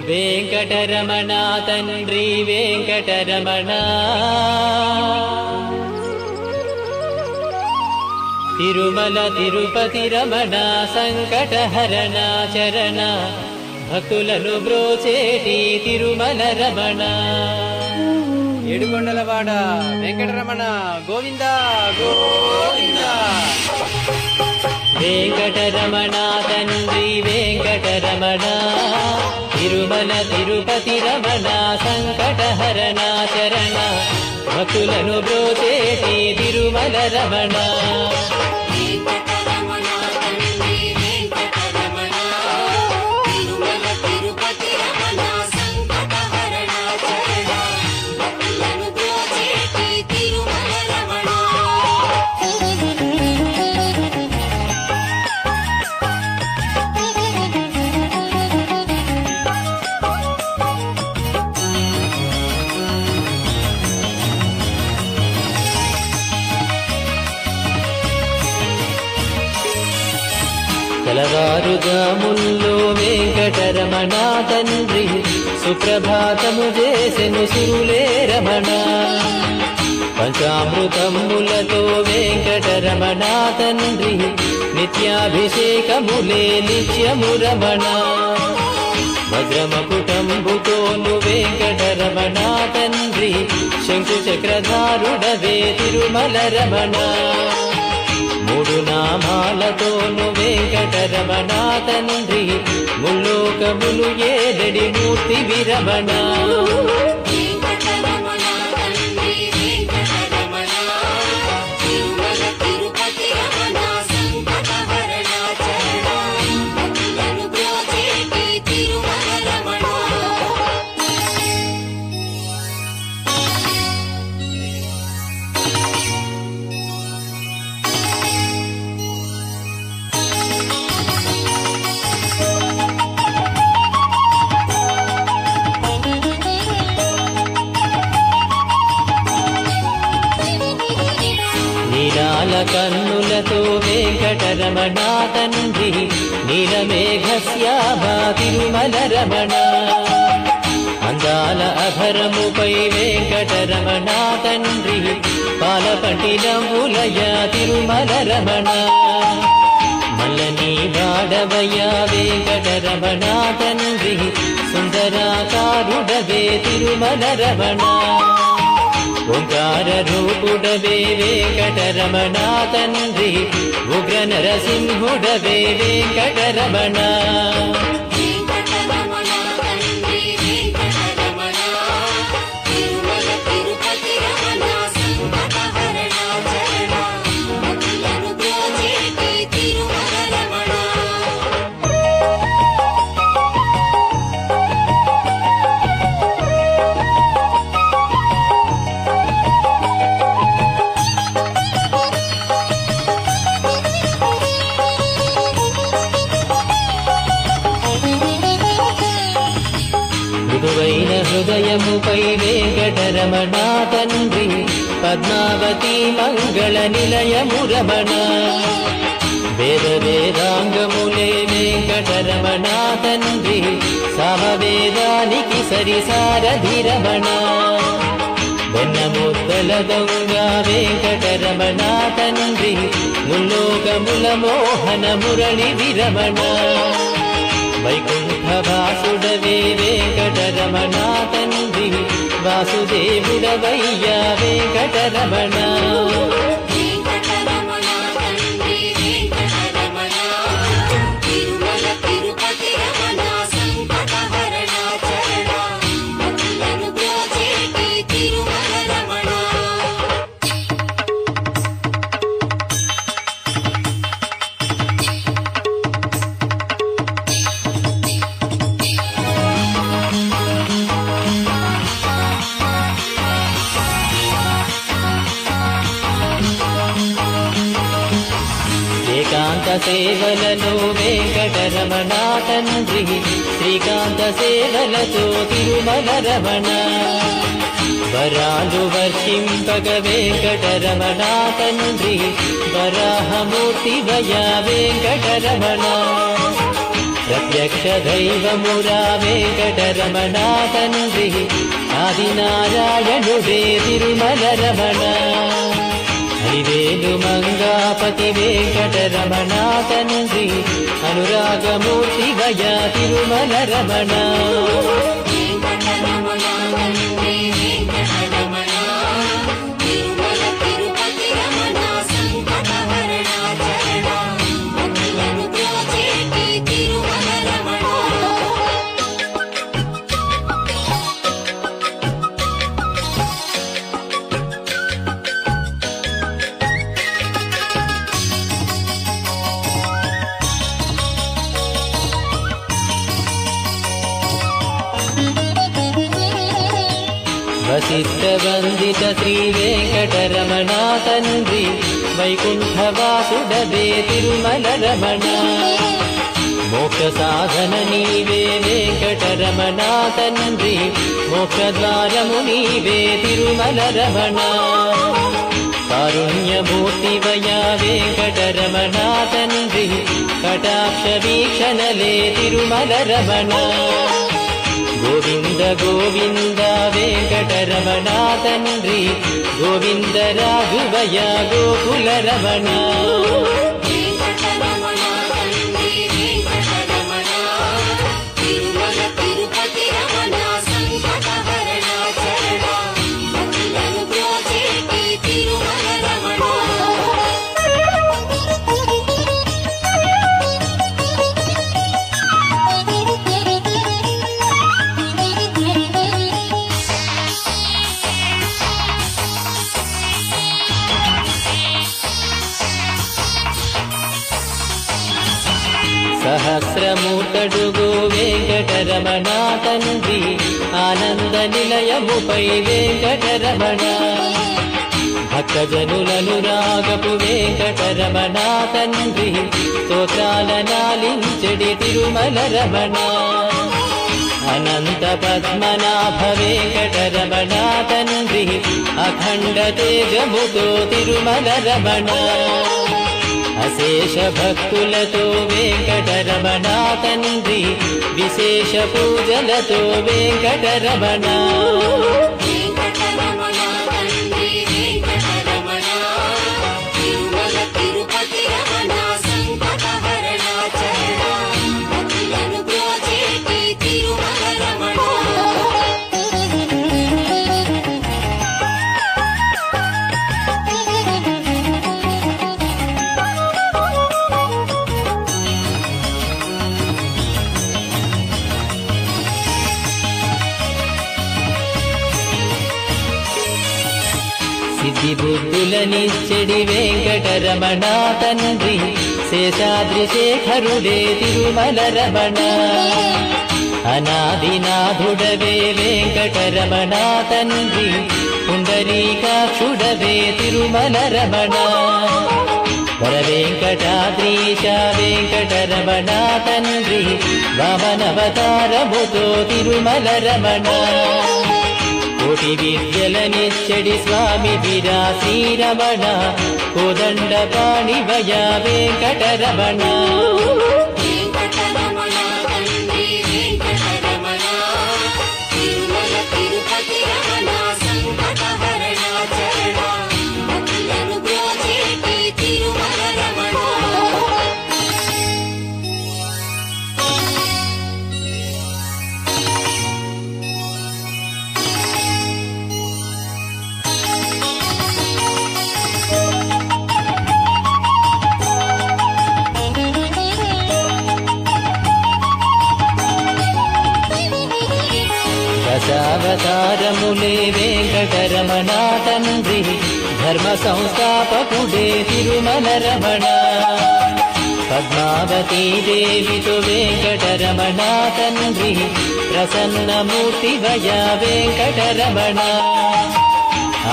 వెంకటరమణ తండ్రి వెంకటరమణ తిరుమల తిరుపతి రమణ సంకటహరణ చరణ భక్తులను బ్రోచేటి తిరుమల రమణ ఏడుకొండలవాడ వెంకటరమణ గోవింద గోవింద. వెంకటరమణ తండ్రి వెంకటరమణ తిరుమల తిరుపతి రమణ సంకటహరణ చరణ భక్తులను బ్రోచేటి తిరుమల రమణ తెల్లవారుజాముల్లో వెంకటరమణ తండ్రి సుప్రభాతము చేసెను సురులే రమణ పంచామృతములతో వెంకటరమణ తండ్రి నిత్యాభిషేకములే నిత్యము రమణ వజ్రమకుటంబుతోను వెంకటరమణ తండ్రి శంకు చక్రధారుడవే తిరుమల రమణ మూడు నామాలతోను వెంకటరమణ తండ్రి ముల్లోకములు ఏడడి మూర్తి విరమణ కన్నులతో వెంకటరమణ తండ్రి నీలమేఘశ్యామ తిరుమల రమణ అందాల అభరముపై వెంకటరమణ తండ్రి పాలపట్టినములయ తిరుమల రమణ మల్లని వాడవయ వెంకటరమణ తండ్రి సుందరాకారుడవే తిరుమల రమణ ఓంకార రూపుడవే వెంకటరమణ తండ్రి ఉగ్ర నరసింహుడవే వెంకటరమణ మృదువైన హృదయముపై వెంకటరమణ తండ్రి పద్మావతి మంగళ నిలయము రమణ వేద వేదాంగములే వెంకటరమణ తండ్రి సామవేదానికి సరిసారథి రమణ వెన్నముద్దల దొంగ వెంకటరమణ తండ్రి ముల్లోకముల మోహన మురళి విరమణ వైకుంఠవాసుడవే వెంకటరమణ తండ్రి వాసుదేవుడవయ్యా వెంకటరమణ ఏకాంత సేవలలో వెంకటరమణ తండ్రి శ్రీకాంత సేవలతో తిరుమల రమణ వరాలు వర్షింపగ వెంకటరమణ తండ్రి వరాహమూర్తి వయ వెంకటరమణ ప్రత్యక్ష దైవమురా వెంకటరమణ తండ్రి ఆదినారాయణుడే తిరుమల రమణ హరివేలు మంగాపతి వెంకటరమణ తండ్రి అనురాగమూర్తి వయ తిరుమల రమణ వశిష్ఠ వందిత శ్రీ వెంకటరమణ తండ్రి వైకుంఠవాసుడవే తిరుమల రమణ మోక్ష సాధన నీవే వెంకటరమణ తండ్రి మోక్షద్వారము నీవే తిరుమల రమణ కారుణ్యమూర్తి వయా వెంకటరమణ తండ్రి కటాక్ష వీక్షణలే తిరుమల రమణ గోవింద గోవింద వెంకటరమణ తండ్రి గోవింద రాఘవయ గోకుల రమణ సహస్రమూర్తడుగో వెంకటరమణ తండ్రి ఆనంద నిలయముపై వెంకటరమణ భక్తజనులను రాగపు వెంకటరమణ తండ్రి స్తోత్రాల నాలించెడి తిరుమల రమణ అనంత పద్మనాభ వెంకటరమణ తండ్రి అఖండ తేజముతో తిరుమల రమణ అశేష భక్తులతో వెంకటరమణ తండ్రి విశేష పూజలతో వెంకటరమణ సిద్ధి బుద్ధులనిచ్చెడి వెంకటరమణ తండ్రి శేషాద్రి శేఖరుడే తిరుమల రమణ అనాదినాథుడవే వెంకటరమణ తండ్రి పుండరీకాక్షుడవే తిరుమల రమణ వరవెంకటాద్రీశ వెంకటరమణ తండ్రి వామనవతారముతో తిరుమల రమణ కోటి విద్యలనిచ్చడి స్వామి వీరా శ్రీరమణ కోదండ పాణివయ వెంకటరమణ దశావతారములే వెంకటరమణ తండ్రి ధర్మ సంస్థాపకుడే తిరుమల రమణ పద్మావతీ దేవితో వెంకటరమణ తండ్రి ప్రసన్నమూర్తి వయ వెంకటరమణ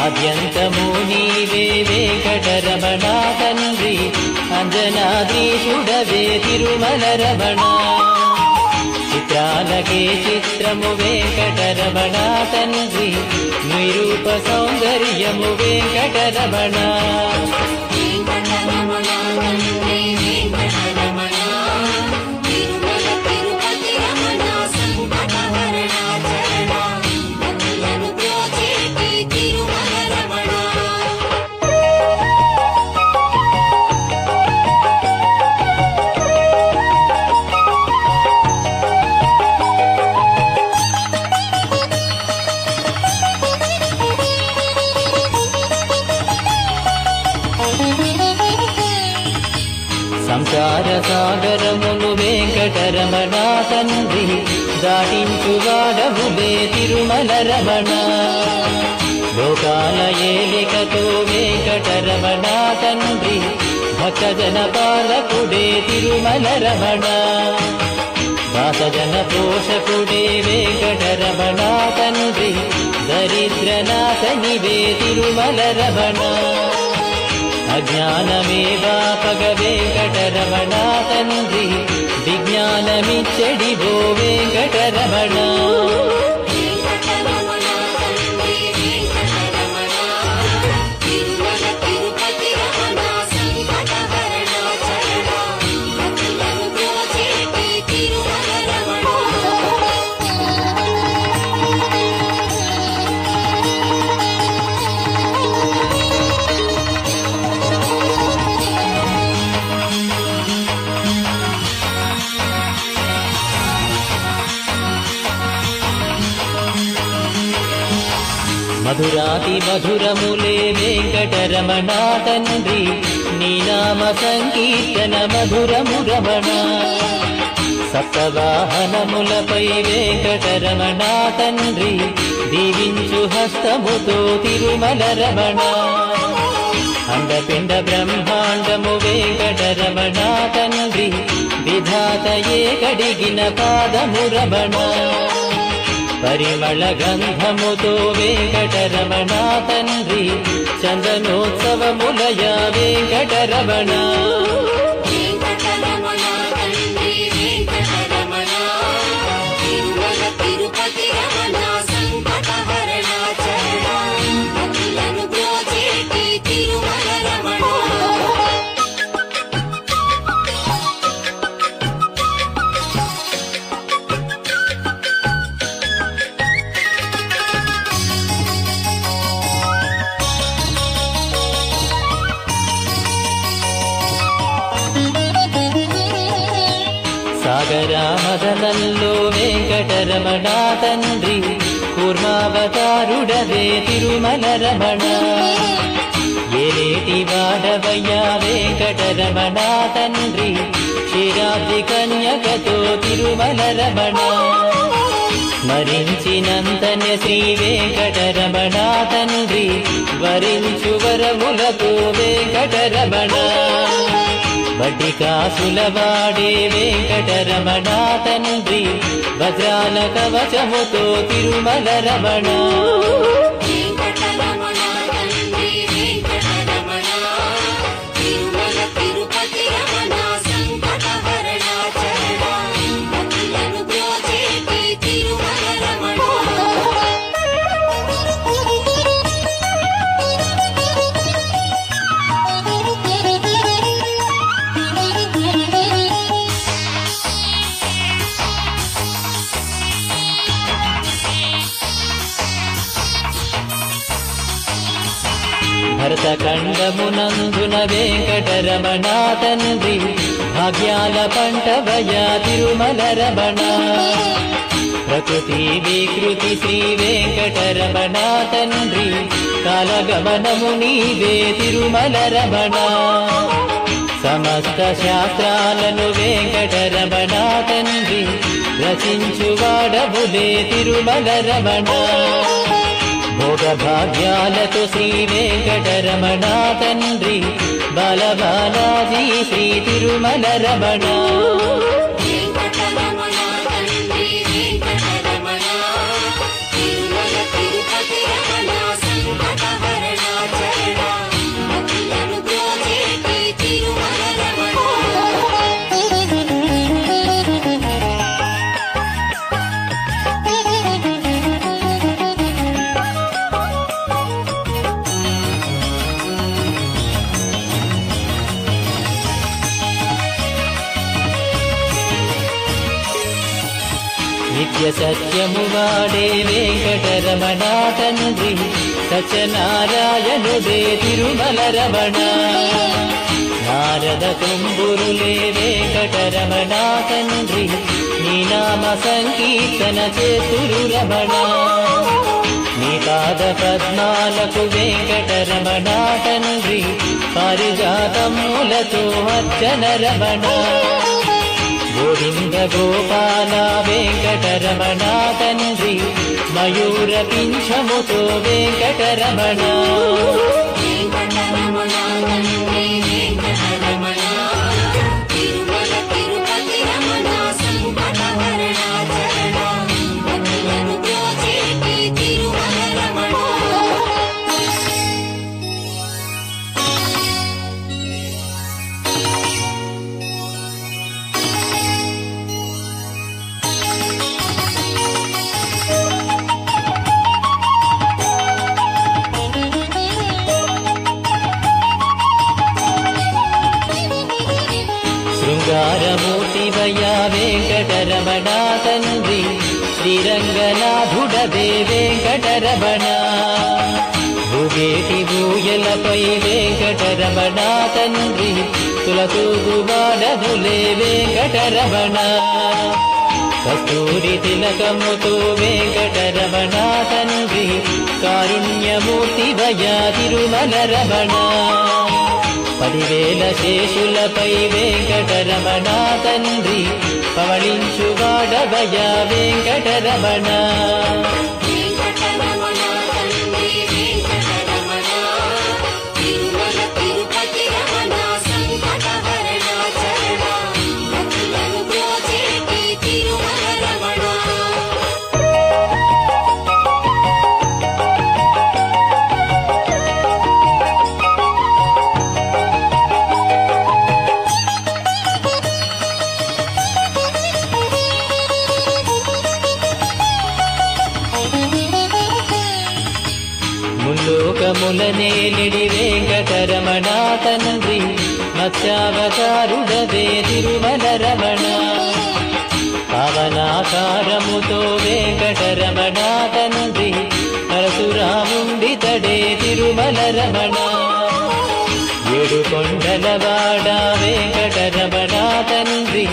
ఆద్యంతము నీవే వెంకటరమణ తండ్రి అంజనాద్రీశుడవే తిరుమల రమణ చిత్రాలకే చిత్రము వెంకటరమణ తండ్రి నిరూప సౌందర్యము వెంకటరమణ వెంకటరమణ తండ్రి వెంకటరమణ తిరుమల తిరు సంసార సాగరమును వెంకటరమణ తండ్రి దాటించువాడవులే తిరుమల రమణ. లోకాల ఏలికతో వెంకటరమణ తండ్రి భక్తజన పాలకుడే తిరుమల రమణ. దాసజన పోషకుడే వెంకటరమణ తండ్రి దరిద్రనాశనివే తిరుమల రమణ. అజ్ఞానమే వాపగ వెంకటరమణ తండ్రి విజ్ఞానమిచ్చడివో వెంకటరమణ. మధురాతి మధురములే వెంకటరమణ తండ్రి నీ నామ సంకీర్తన మధురము రమణ. సప్తవాహనములపై వెంకటరమణ తండ్రి దీవించు హస్తముతో తిరుమల రమణ. అండపిండ బ్రహ్మాండము వెంకటరమణ తండ్రి విధాతయే కడిగిన పాదము రమణ. పరిమళ గంధముతో వెంకటరమణ తండ్రి చందనోత్సవములయ వెంకటరమణ. సాగరామదనంలో వెంకటరమణ తండ్రి కూర్మావతారుడవే తిరుమల రమణ. ఏలేటి వాడవయ్యా వెంకటరమణ తండ్రి క్షీరాబ్ది కన్యకతో తిరుమల రమణ. స్మరించినంతనే శ్రీ వెంకటరమణ తండ్రి వరించు వరములతో వెంకటరమణ. బటికాసులవాడే వెంకటరమణ తండ్రి వజ్రాల కవచముతో తిరుమల రమణ. భరతఖండమునందున వెంకటరమణ తండ్రి భాగ్యాల పంటవయా తిరుమల రమణ. ప్రకృతి వికృతి శ్రీ వెంకటరమణ తండ్రి కాలగమనము నీవే తిరుమల రమణ. సమస్త శాస్త్రాలను వెంకటరమణ తండ్రి రచించువాడవులే తిరుమల రమణ. భోగ భాగ్యాలతో శ్రీ వెంకటరమణ తండ్రి బాలబాలాజీ శ్రీ తిరుమల రమణ. నిత్య సత్యము వాడే వెంకటరమణ తండ్రి సత్యనారాయణుడే తిరుమల రమణ. నారద తుంబురులే వెంకటరమణ తండ్రి నీ నామ సంకీర్తన చేతురు రమణ. నీ నీ పాద పద్మాలకు వెంకటరమణ తండ్రి పారిజాతములతో అర్చన రమణ గోవింద గోపాల వెంకటరమణ తండ్రి మయూర పింఛముతో వెంకటరమణ శృంగారమూర్తివయ్యా వెంకటరమణ తండ్రి శ్రీరంగనాథుడవే వెంకటరమణ భూగేటి భూయలపై వెంకటరమణ తండ్రి తులతూగువాడములే వెంకటరమణ కస్తూరి తిలకముతో వెంకటరమణ తండ్రి కారుణ్యమూర్తివయ్యా తిరుమల రమణ 10,000 శేషులపై వెంకటరమణ తండ్రి పవళించువాడవయ్యా వెంకటరమణ ముల్లోకములనేలిడి వెంకటరమణ తండ్రి మత్స్యావతారుడవే తిరుమల రమణ పవనాకారముతో వెంకటరమణ తండ్రి పరశురాముండితడే తిరుమల రమణ 7 కొండలవాడ వెంకటరమణ తండ్రి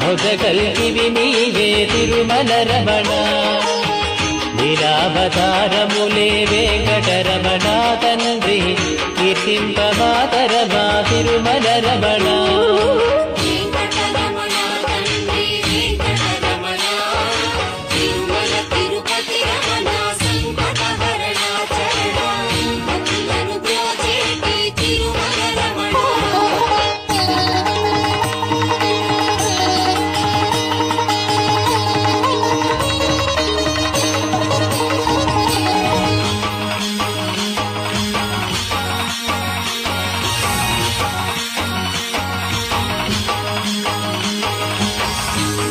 మొదకల్కివి నీవే తిరుమల రమణ లీలావతారములే వెంకటరమణ తండ్రి కీర్తింపమాతరమా తిరుమల రమణ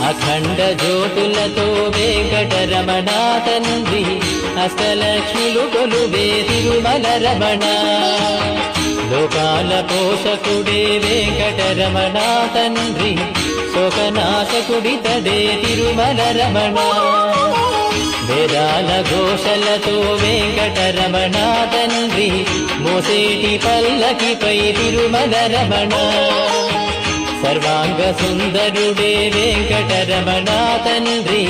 అఖండ జ్యోతులతో వెంకటరమణ తండ్రి అష్టలక్ష్మిలు కొలువే తిరుమల రమణ లోకాల పోషకుడే వెంకటరమణ తండ్రి శోకనాశకుడితడే తిరుమల రమణ వేదాల ఘోషలతో వెంకటరమణ తండ్రి మోసేటి పల్లకిపై తిరుమల రమణ సర్వాంగ సుందరుడే వెంకటరమణ తండ్రి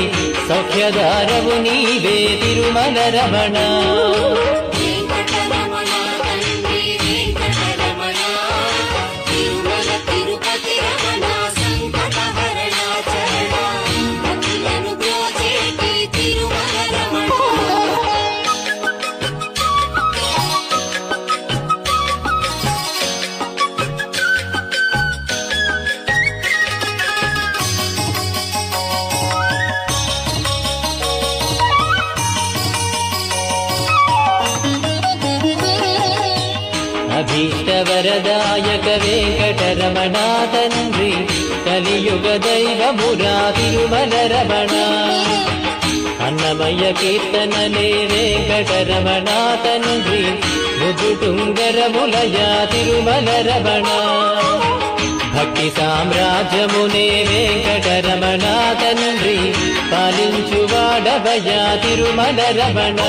సౌఖ్యదారవు నీవే తిరుమల రమణ అభీష్టవరదాయక వెంకటరమణ తండ్రి కలియుగ దైవమురా తిరుమల రమణ అన్నమయ్య కీర్తనలే వెంకటరమణ తండ్రి ముదుటుంగరములయ తిరుమల రమణ భక్తి సామ్రాజ్యమునే వెంకటరమణ తండ్రి పాలించువాడవయ తిరుమల రమణ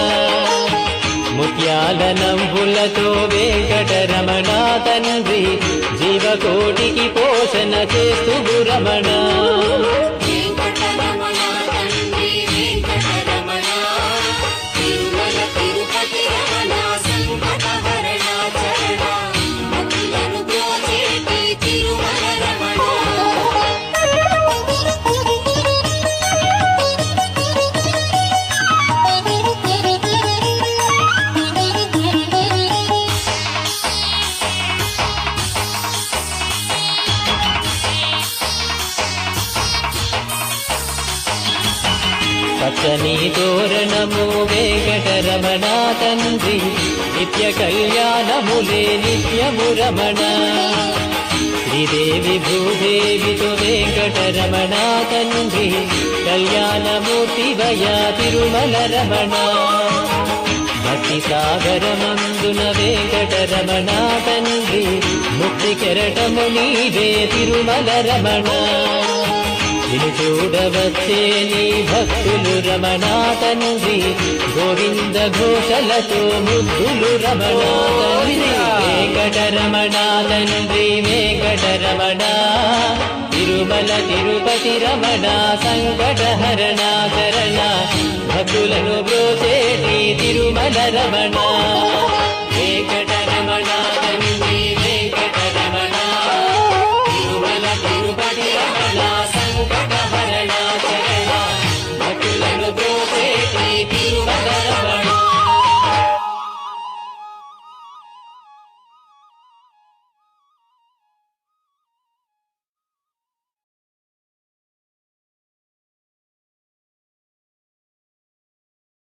ముత్యాల నంబులతో వెంకటరమణ తండ్రి జీవకోటికి పోషణ చేస్తూ రమణ వెంకటరమణ తండ్రి వెంకటరమణ తిరుమల పచ్చని తోరణము వెంకటరమణ తండ్రి నిత్య కళ్యాణములే నిత్యము రమణ శ్రీదేవి భూదేవితో వెంకటరమణ తండ్రి కళ్యాణమూర్తి వయ తిరుమల రమణ భక్తి సాగరమందున వెంకటరమణ తండ్రి ముక్తి కెరటము నీవే తిరుమల రమణ నిన్ను చూడవచ్చే నీ భక్తులు రమణ తండ్రి గోవింద ఘోషలతో ముగ్ధులు రమణ తండ్రి వెంకటరమణ తండ్రి వెంకటరమణ తిరుమల తిరుపతి రమణ సంకటహరణ శరణ భక్తులను బ్రోచేటి తిరుమల రమణ వెంకట